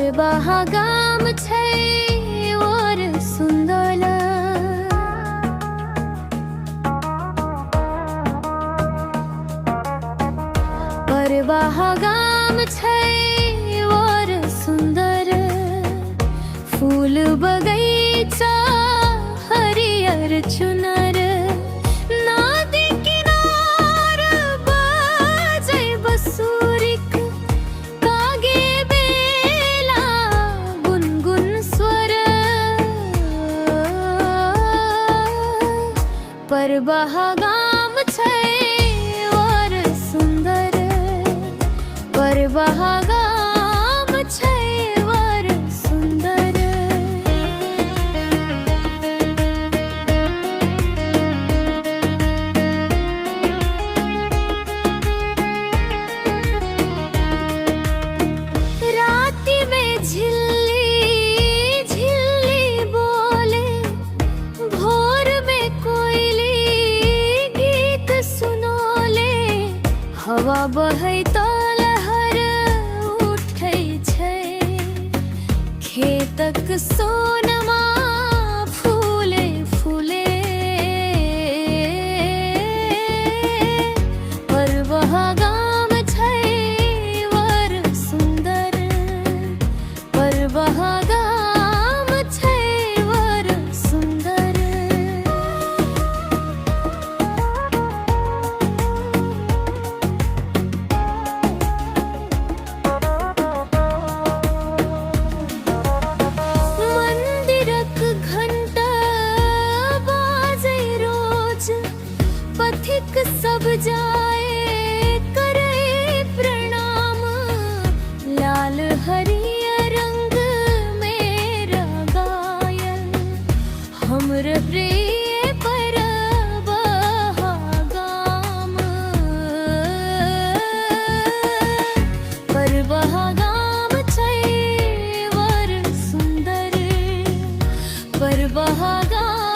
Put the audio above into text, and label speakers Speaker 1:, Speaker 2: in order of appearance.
Speaker 1: परबाहा गाम छै और सुंदर। परबाहा गाम छै और सुंदर, फूल बगैचा हरियर चुनर। नदी किनार बाजै बसुरिक, कागे बेला गुनगुन स्वर। परबाहा गाम छै और सुंदर, परबाहा गाम छै और सुंदर। राति में झिल्ली झिल्ली बोले, भोर में कोयली गीत सुनोले। हवा बहै तो लहर उठै छै, खेतक सोनमा फूले फूले। परबाहा गाम छै और सुंदर, परबाहा गाम छै और सुंदर। मंदिरक घंटा बाजै रोज, पथिक सब जाए करे प्रणाम। लाल हरियर रंग में रंगायल हमर प्रिय परबाहा गाम। परबाहा गाम छै और सुंदर, परबाहा गाम